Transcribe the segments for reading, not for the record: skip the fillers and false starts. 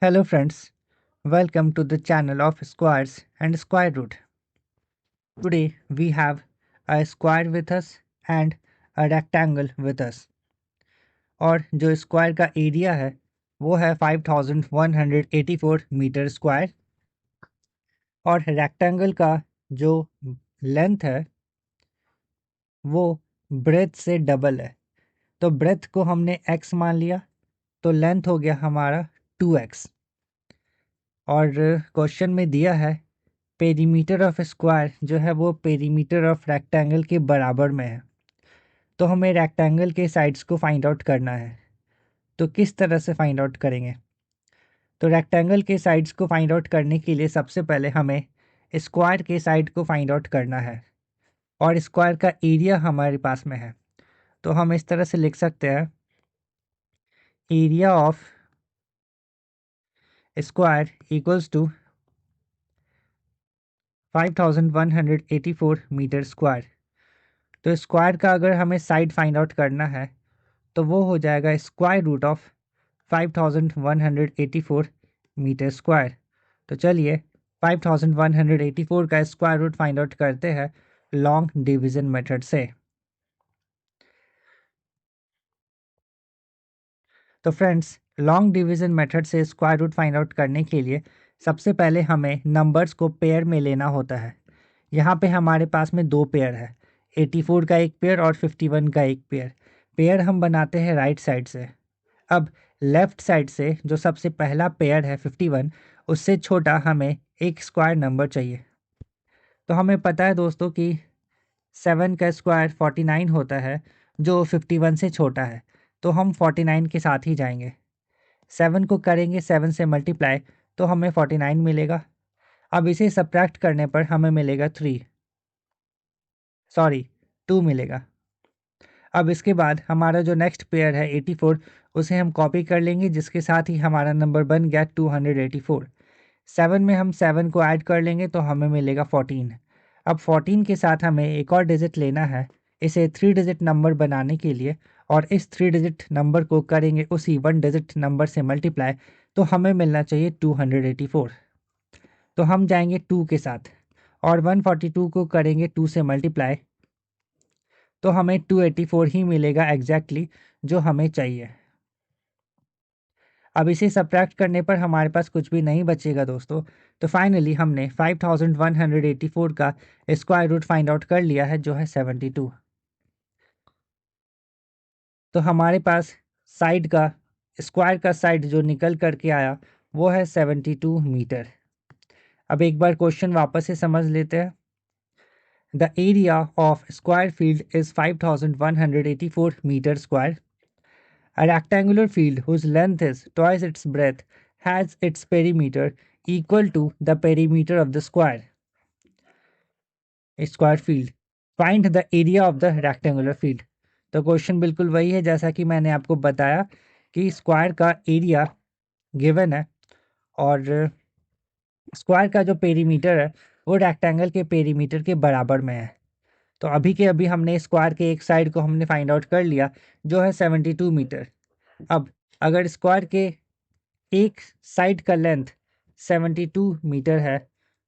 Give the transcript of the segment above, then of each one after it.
Hello friends, welcome to the channel of squares and square root. Today we have a square with us and a rectangle with us. और जो square का area है वो है 5184 metre square और rectangle का जो length है वो ब्रेथ से डबल है। तो ब्रेथ को हमने x मान लिया तो लेंथ हो गया हमारा 2x। और क्वेश्चन में दिया है पेरीमीटर ऑफ स्क्वायर जो है वो पेरीमीटर ऑफ रेक्टेंगल के बराबर में है। तो हमें रेक्टेंगल के साइड्स को फाइंड आउट करना है। तो किस तरह से फाइंड आउट करेंगे? तो रेक्टेंगल के साइड्स को फाइंड आउट करने के लिए सबसे पहले हमें स्क्वायर के साइड को फाइंड आउट करना है और स्क्वायर का एरिया हमारे पास में है। तो हम इस तरह से लिख सकते हैं area of square equals to 5184 metre square. तो स्क्वायर का अगर हमें साइड फाइंड आउट करना है तो वो हो जाएगा square root of 5184 metre square. तो चलिए 5184 का स्क्वायर रूट फाइंड आउट करते हैं लॉन्ग डिवीजन मेथड से। तो फ्रेंड्स, लॉन्ग डिवीजन मेथड से स्क्वायर रूट फाइंड आउट करने के लिए सबसे पहले हमें नंबर्स को पेयर में लेना होता है। यहाँ पे हमारे पास में दो पेयर है, 84 का एक पेयर और 51 का एक पेयर। पेयर हम बनाते हैं राइट साइड से। अब लेफ्ट साइड से जो सबसे पहला पेयर है 51, उससे छोटा हमें एक स्क्वायर नंबर चाहिए। तो हमें पता है दोस्तों कि 7 का स्क्वायर 49 होता है जो 51 से छोटा है। तो हम 49 के साथ ही जाएंगे। 7 को करेंगे 7 से मल्टीप्लाई तो हमें 49 मिलेगा। अब इसे सब्ट्रैक्ट करने पर हमें मिलेगा 2 मिलेगा। अब इसके बाद हमारा जो नेक्स्ट पेयर है 84, उसे हम कॉपी कर लेंगे जिसके साथ ही हमारा नंबर बन गया 284। 7 में हम 7 को ऐड कर लेंगे तो हमें मिलेगा 14। अब 14 के साथ हमें एक और डिजिट लेना है इसे 3 डिजिट नंबर बनाने के लिए, और इस 3 डिजिट नंबर को करेंगे उसी 1 डिजिट नंबर से मल्टीप्लाई तो हमें मिलना चाहिए 284। तो हम जाएंगे 2 के साथ और 142 को करेंगे 2 से मल्टीप्लाई तो हमें 284 ही मिलेगा एग्जैक्टली जो हमें चाहिए। अब इसे सब्ट्रैक्ट करने पर हमारे पास कुछ भी नहीं बचेगा दोस्तों। तो फाइनली हमने 5184 का स्क्वायर रूट फाइंड आउट कर लिया है जो है 72। तो हमारे पास साइड का स्क्वायर का साइड जो निकल करके आया वो है 72 मीटर। अब एक बार क्वेश्चन वापस से समझ लेते हैं। The area of square field is 5184 metre square. A rectangular field whose length is twice its breadth has its perimeter equal to the perimeter of the square field. Find the area of the rectangular field. तो question बिल्कुल वही है जैसा कि मैंने आपको बताया कि स्क्वायर का एरिया गिवन है और स्क्वायर का जो पेरीमीटर है वो रेक्टेंगल के पेरीमीटर के बराबर में है। तो अभी के अभी हमने स्क्वायर के एक साइड को हमने फाइंड आउट कर लिया जो है 72 मीटर। अब अगर स्क्वायर के एक साइड का लेंथ 72 मीटर है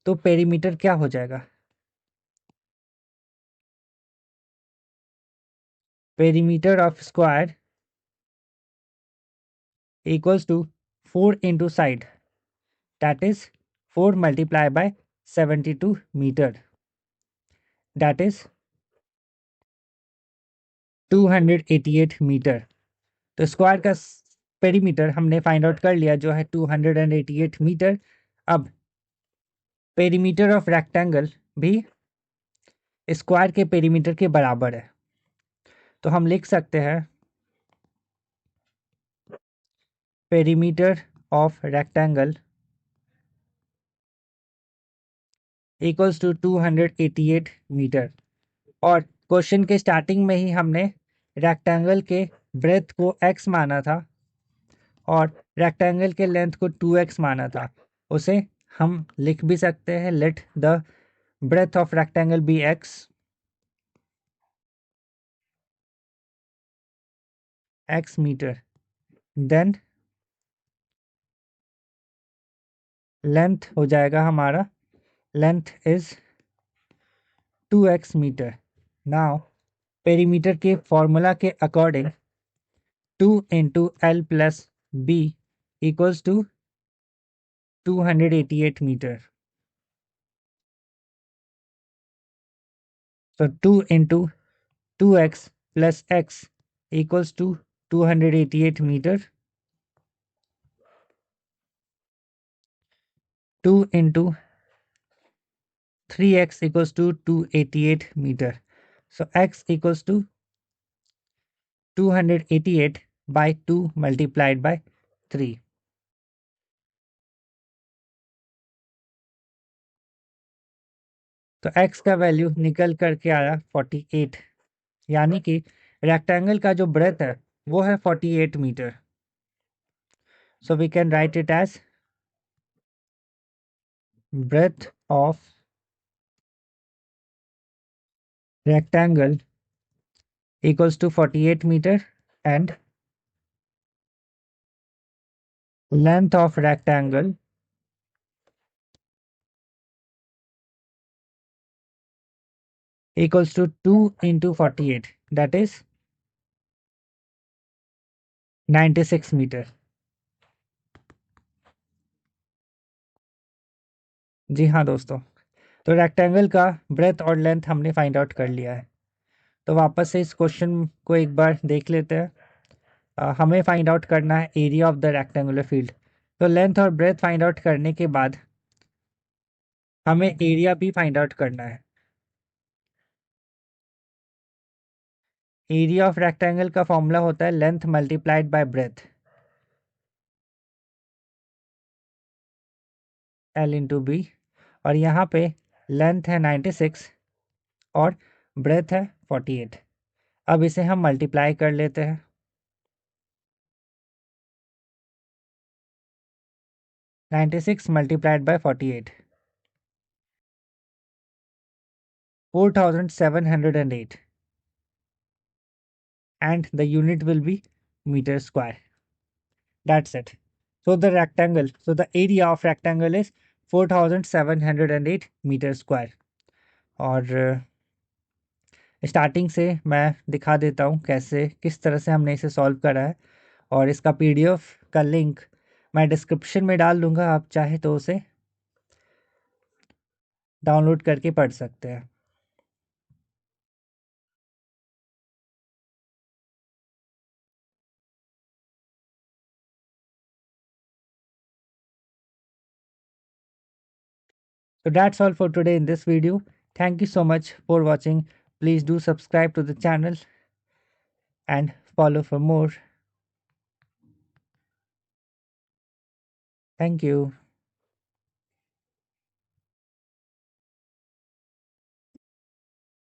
तो पेरीमीटर क्या हो जाएगा? Perimeter of square equals to 4 into side, that is 4 multiply by 72 metre, that is 288 metre. तो स्क्वायर का पेरीमीटर हमने फाइंड आउट कर लिया जो है 288 मीटर। अब पेरीमीटर ऑफ रेक्टेंगल भी स्क्वायर के पेरीमीटर के बराबर है। तो हम लिख सकते हैं perimeter of rectangle equals to 288 metre. और क्वेश्चन के स्टार्टिंग में ही हमने रेक्टेंगल के ब्रेथ को x माना था और रेक्टेंगल के लेंथ को 2x माना था। उसे हम लिख भी सकते हैं let the breadth of rectangle be x metre, then length हो जाएगा हमारा, length is 2x metre. Now perimeter के फॉर्मूला के according 2 into l plus b equals to 288 metre. So 2 into 2x plus x equals to 288 meter. 2 into 3x equals to 288 meter. So x equals to 288 by 2 multiplied by 3. तो x का value निकल करके आया 48, यानी कि rectangle का जो breath है वो है 48 metre. So we can write it as breadth of rectangle equals to 48 meter and length of rectangle equals to 2 into 48, that is 96 metre. जी हाँ दोस्तों, तो रेक्टेंगल का ब्रेथ और लेंथ हमने फाइंड आउट कर लिया है। तो वापस से इस क्वेश्चन को एक बार देख लेते हैं। हमें फाइंड आउट करना है area of the rectangular field. तो लेंथ और ब्रेथ फाइंड आउट करने के बाद हमें एरिया भी फाइंड आउट करना है। एरिया ऑफ रेक्टेंगल का फॉर्मूला होता है length multiplied by breadth, l into b. और यहाँ पे लेंथ है 96 और ब्रेथ है 48। अब इसे हम मल्टीप्लाई कर लेते हैं। 96 multiplied by 48, 4708, and the unit will be meter square. That's it. So the area of rectangle is 4708 meter square. और स्टार्टिंग से मैं दिखा देता हूँ कैसे किस तरह से हमने इसे सॉल्व करा है, और इसका पीडीएफ का लिंक मैं डिस्क्रिप्शन में डाल दूंगा, आप चाहे तो उसे डाउनलोड करके पढ़ सकते हैं। So that's all for today in this video. Thank you so much for watching. Please do subscribe to the channel and follow for more. Thank you.